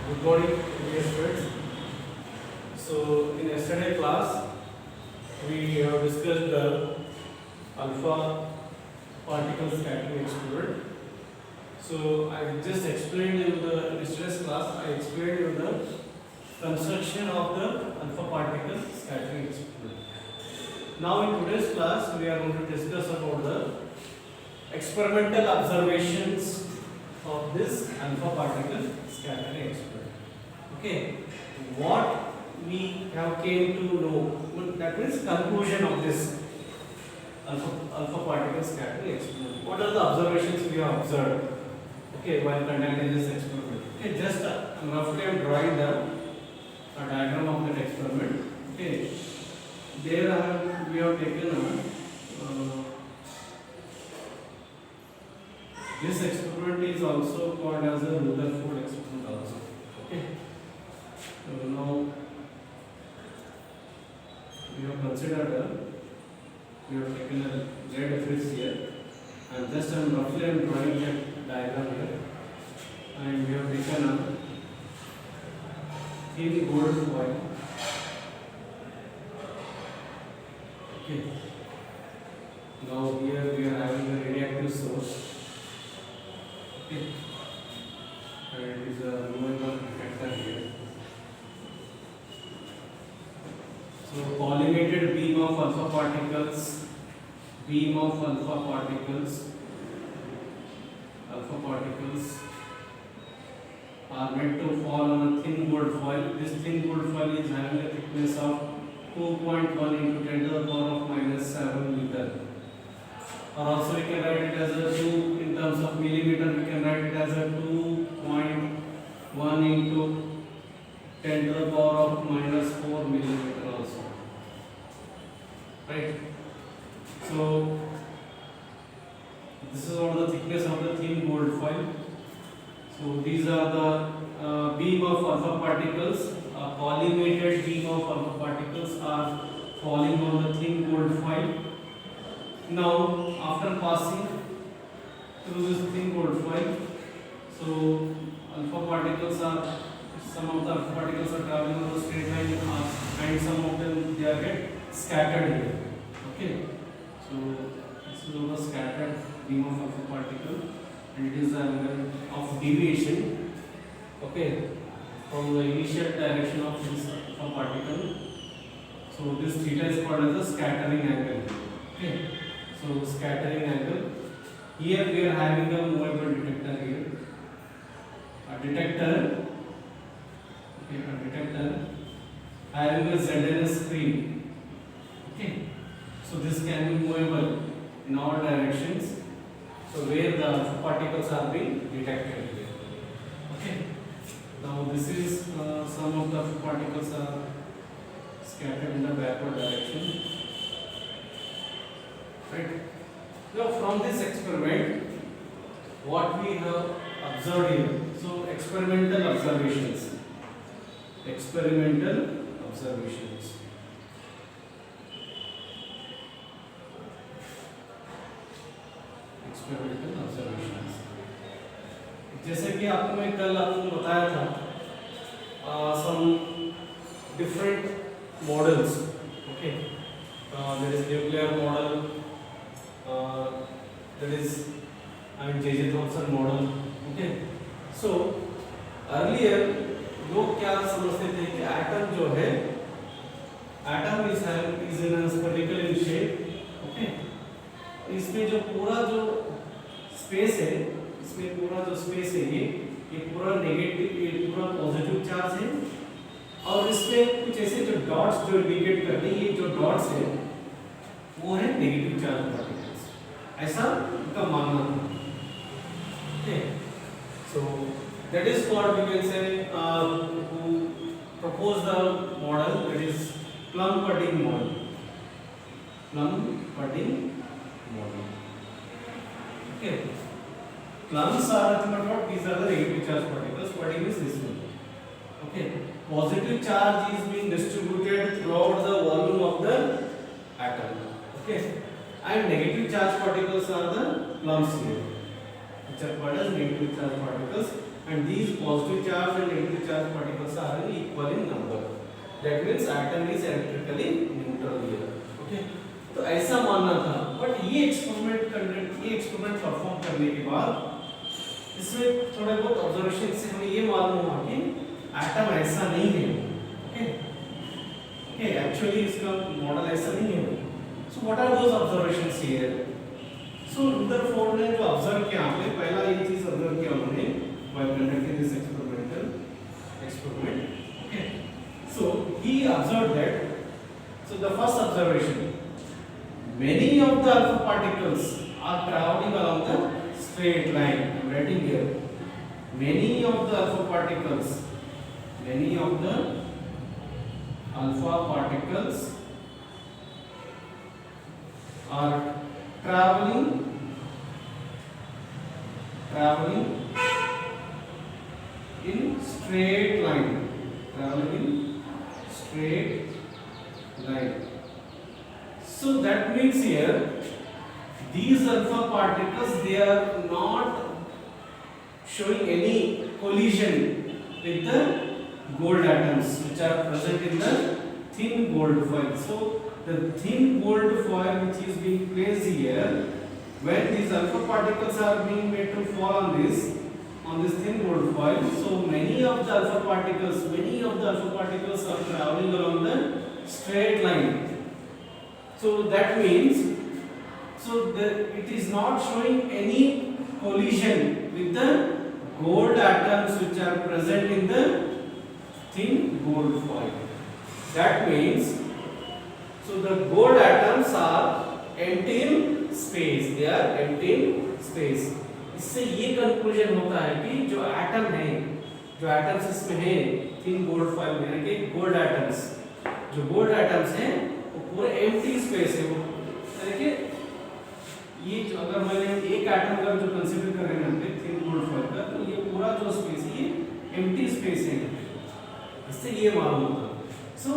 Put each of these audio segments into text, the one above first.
Good morning, dear students. So, in yesterday class, we have discussed the alpha particle scattering experiment. So, I just explained in the yesterday's class. I explained in the construction of the alpha particle scattering experiment. Now, in today's class, we are going to discuss about the experimental observations of this alpha particle scattering experiment. Okay, what we have came to know, that means conclusion of this alpha particle scattering experiment. What are the observations we have observed? Okay, while conducting this experiment. Okay, just roughly I am drawing the diagram of that experiment. Okay, there we have taken this experiment is also called as a Rutherford experiment also. Okay. So now we have considered we have taken a Z axis here, and just roughly I am drawing a diagram here, and we have taken a thin gold foil. Okay. Now here we are having a radioactive source. Okay. And it is a movable detector here. So collimated beam of alpha particles are meant to fall on a thin gold foil. This thin gold foil is having a thickness of 2.1 into 10 to the power of minus 7 meter. Or also we can write it as a 2 in terms of millimeter. We can write it as a 2.1 into 10 to the power of minus 4 millimeter also. Right? So this is all the thickness of the thin gold foil. So these are the beam of alpha particles. A collimated beam of alpha particles are falling on the thin gold foil. Now, after passing through this thin gold foil, so alpha particles are, some of the alpha particles are traveling on the straight line and some of them they are get scattered here. Okay, so this is the scattered beam of alpha particle, and it is an angle of deviation. Okay, from the initial direction of this alpha particle. So this theta is called as the scattering angle. Okay. So scattering angle. Here we are having a movable detector here. A detector having a ZNS screen. Okay. So this can be movable in all directions. So where the alpha particles are being detected here. Okay. Now this is some of the alpha particles are scattered in the backward direction. Right. Now from this experiment, what we have observed here, so experimental observations. जैसे कि आपको मैं कल आपको बताया था some different models. Okay, there is nuclear model. That is J.J. Thomson model. Okay, so earlier लोग क्या समझते थे कि एटम जो है, atom is in a spherical in shape. Okay, इसमें जो पूरा जो स्पेस है, ये पूरा नेगेटिव, ये पूरा पॉजिटिव चार्ज है, और इसमें कुछ ऐसे जो डॉट्स जो इंडिकेट करते हैं, ये जो डॉट्स है वो है नेगेटिव चार्ज पार्टिकल्स, ऐसा उनका मानना था. Okay, so that is what we can say who proposed the model, that is Plum-Pudding model. Okay, plums are nothing but what? These are the negative charge particles. Pudding is this one. Okay, positive charge is being distributed throughout the volume of the atom. Okay, and negative charge particles are the plums here, which are called as negative charge particles. and these positive charge and negative charge particles are equal in number. That means atom is electrically neutral here. Okay, तो ऐसा मानना था, but ये experiment perform करने के बाद इसमें थोड़े बहुत ऑब्जर्वेशन से हमें ये मालूम हुआ कि एटम ऐसा नहीं है. ओके ओके, एक्चुअली इसका मॉडल ऐसा नहीं है. So what are those observations here? So Rutherford ने जो ऑब्जर्व किया, आपने पहला ये चीज ऑब्जर्व किया उन्होंने while conducting this experimental experiment. Okay, so he observed that, so the first observation, many of the alpha particles are traveling along the straight line. I am writing here, many of the alpha particles are traveling in straight line, so that means here these alpha particles, they are not showing any collision with the gold atoms which are present in the thin gold foil. So the thin gold foil which is being placed here, when these alpha particles are being made to fall on this thin gold foil, so many of the alpha particles are traveling along the straight line. So that means, it is not showing any collision with the gold atoms which are present in the thin gold foil. That means, so the gold atoms are empty in space, they are empty in space. इससे ये conclusion होता है कि जो atoms इसमें है thin gold foil में, यानी कि गोल्ड एटम्स हैं वो पूरे एम्प्टी स्पेस है. वो यानी कि ये जो अगर मैंने एक एटम का जो कंसीडर कर रहे हैं हमने थिन गोल्ड फॉइल का, तो ये पूरा जो स्पेस है ये एम्प्टी स्पेस है. इससे ये मालूम होता है. So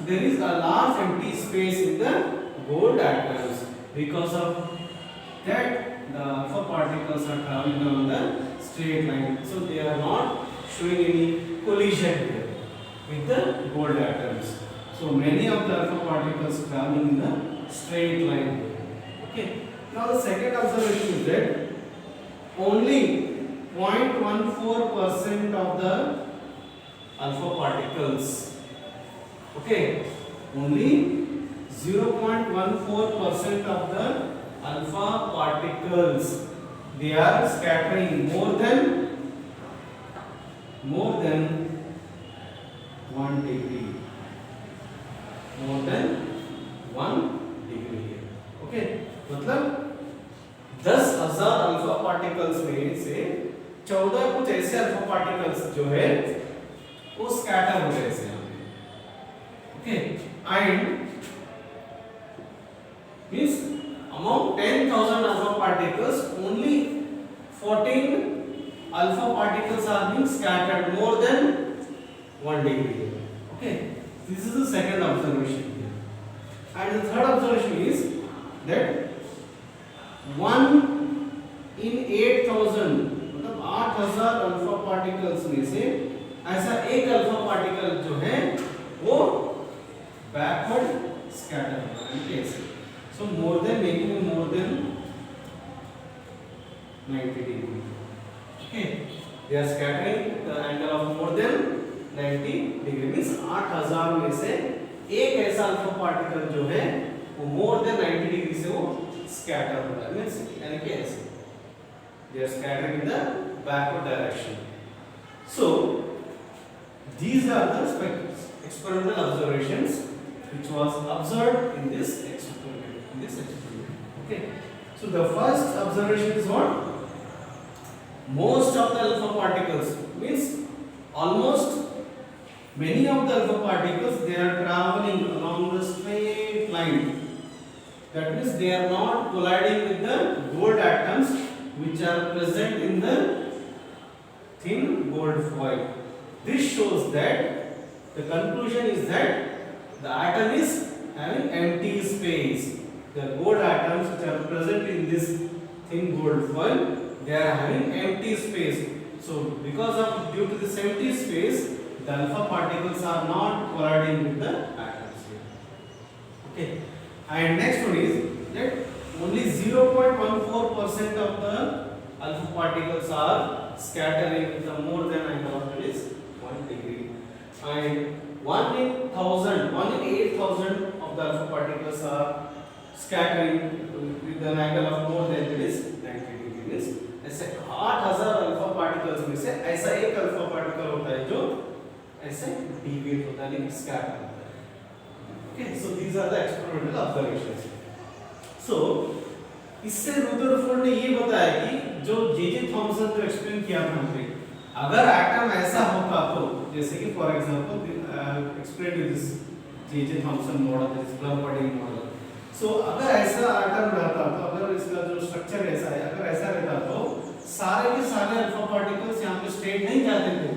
there is a large empty space in the gold atoms. Because of that, the alpha particles are traveling along the straight line, so they are not showing any collision here with the gold atoms. So many of the alpha particles traveling in the straight line. Okay, now the second observation is that only 0.14% of the alpha particles, okay, only 0.14% of the alpha particles, they are scattering more than 1 degree, more than 1 degree here. Okay, मतलब 10,000 alpha particles में से 14 कुछ ऐसे alpha particles जो है वो scatter हो गए ऐसे. Okay, and means among 10,000 alpha particles, only 14 alpha particles are being scattered more than 1 degree. Okay, this is the second observation here. And the third observation is that 1 in 8,000, मतलब 8,000 alpha particles में से ऐसा एक alpha particle जो है वो backward scatter हो रहा है कैसे. So more than 90 degree. Okay, they are scattering the angle of more than 90 degree. Means 8,000 में से एक ऐसा अल्फा पार्टिकल जो है वो more than 90 degree से वो स्कैटर हो रहा है. Means यानी कि ऐसे they are scattering in the backward direction. So these are the experimental observations which was observed in this experiment. Okay, so the first observation is what? Most of the alpha particles, means almost many of the alpha particles, they are traveling along the straight line. That means they are not colliding with the gold atoms which are present in the thin gold foil. This shows that the conclusion is that the atom is having empty space. The gold atoms which are present in this thin gold foil, they are having empty space. So because of due to this empty space, the alpha particles are not colliding with the atoms here. Okay. And next one is that only 0.14% of the alpha particles are scattering with a more than angle of, that is 1 degree, and 1 in 1000, 1 in 8000 of the alpha particles are scattering with an angle of more than, that is 90 degrees. ऐसे 8000 alpha particles में से ऐसा एक alpha particle होता है जो ऐसे deviate होता है, लेकिन स्कैटर होता है. Okay, so these are the experimental observations. So इससे रुदरफोर्ड ने ये बताया कि जो जे थॉमसन जो एक्सप्लेन किया था हमने, अगर एटम ऐसा होता तो, जैसे कि for example explain this J Thomson model, this plum pudding model. So अगर ऐसा एटम रहता तो, अगर इसका जो स्ट्रक्चर ऐसा है, अगर ऐसा रहता तो सारे के सारे अल्फा पार्टिकल्स यहाँ पे स्ट्रेट नहीं जाते थे.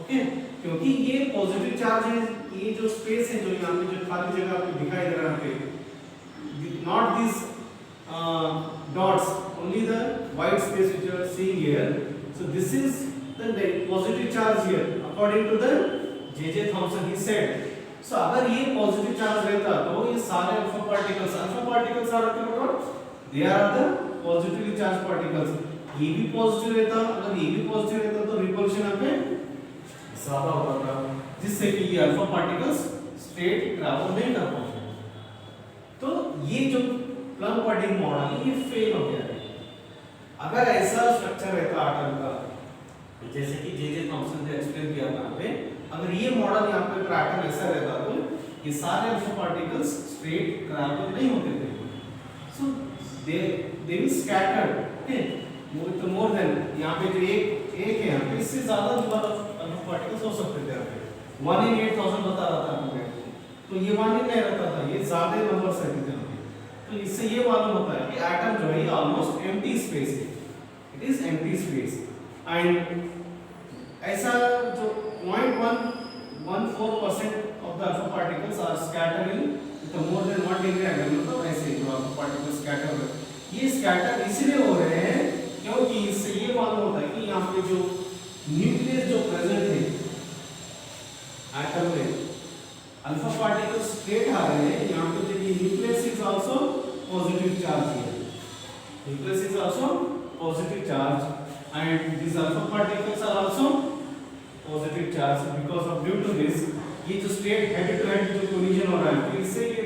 ओके, क्योंकि ये पॉजिटिव चार्ज है, ये जो स्पेस है जो यहाँ पे जो खाली जगह आपको दिखाई दे रहा है, not this dots, only the white space which you are seeing here. So this is the positive charge here according to the J.J. Thomson. He said. So अगर ये positive charge रहता तो ये सारे alpha particles are nothing but they are the positively charged particles. ये भी positive रहता, अगर ये भी positive रहता तो repulsion यहाँ पे ज़्यादा होता था, जिससे कि ये alpha particles straight travel नहीं कर पाते. तो ये जो प्लम बॉडी मॉडल ये फेल हो गया है. अगर ऐसा स्ट्रक्चर रहता एटम का, जैसे कि जे थॉमसन ने एक्सप्लेन किया था पे, अगर ये मॉडल यहाँ पे एटम ऐसा रहता तो ये सारे अल्फा पार्टिकल्स स्ट्रेट ट्रैवल नहीं होते थे. So they will scatter. Okay, more than यहाँ पे जो एक है यहाँ पे, इससे ज्यादा नंबर ऑफ अल्फा पार्टिकल्स हो सकते थे. यहाँ पे 1 in 8000 बता रहा था हमें, तो ये 1 in नहीं रहता था, ये ज्यादा नंबर रहते थे. तो इससे ये मालूम होता है कि एटम जो है ऑलमोस्ट एम्प्टी स्पेस है, it is empty space. And ऐसा जो 0.114% of the alpha particles are scattering with more than 1 degree angle, मतलब ऐसे जो अल्फा पार्टिकल्स स्कैटर हो रहे हैं, ये स्कैटर इसलिए हो रहे हैं क्योंकि इससे ये मालूम होता है कि यहाँ पे जो न्यूक्लियस जो प्रेजेंट है एटम में, अल्फा पार्टिकल्स स्ट्रेट आ रहे हैं. यहाँ पे देखिए nucleus is also positive charge है, nucleus is also positive charge, and this alpha particles are also positive charge. Because of due to this ये जो स्टेट हेड टू हेड जो कोलिजन हो रहा है, तो इससे ये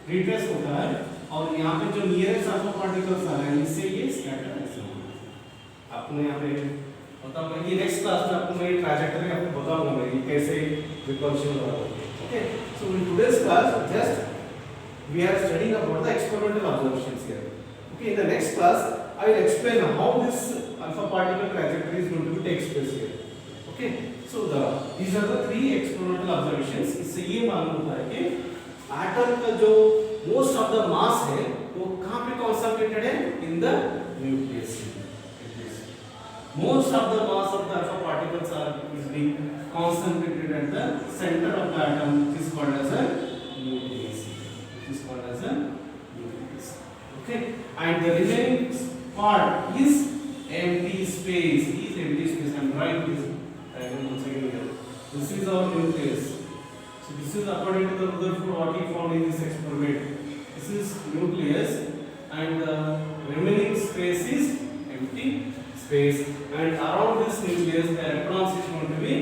रिट्रेस होता है, और यहाँ पे जो नियरेस्ट अल्फा पार्टिकल्स आ रहे हैं इससे ये स्कैटर ऐसे होगा. आपको यहाँ पे बताऊंगा, ये नेक्स्ट क्लास में आपको मैं ये ट्रैजेक्टरी आपको बताऊंगा मैं ये कैसे रिपल्शन हो रहा है. Okay, so in today's class, just we are studying about the experimental observations here. Okay, in the next class, I will explain how this alpha particle trajectory is going to take place here. Okay, so these are the 3 experimental observations. इससे ये मालूम होता है कि atom का जो most of the mass है वो कहाँ पे concentrated है? In the nucleus. Most of the mass of the alpha particles is being concentrated at the center of the atom, which is called as a nucleus. Okay, and the remaining part is empty space. I'm drawing this diagram once again here. This is our nucleus. So this is according to the Rutherford what he found in this experiment. This is nucleus, and the remaining space is empty space, and around this nucleus the electrons is going to be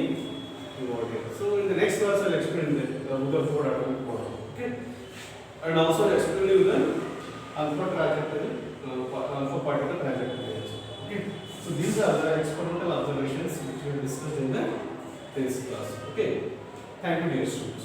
revolving. So in the next class I'll explain the Rutherford atomic model. Okay, and also I'll explain you the alpha trajectory, alpha particle trajectory. Okay, so these are the experimental observations which we have discussed in the this class. Okay, thank you dear students.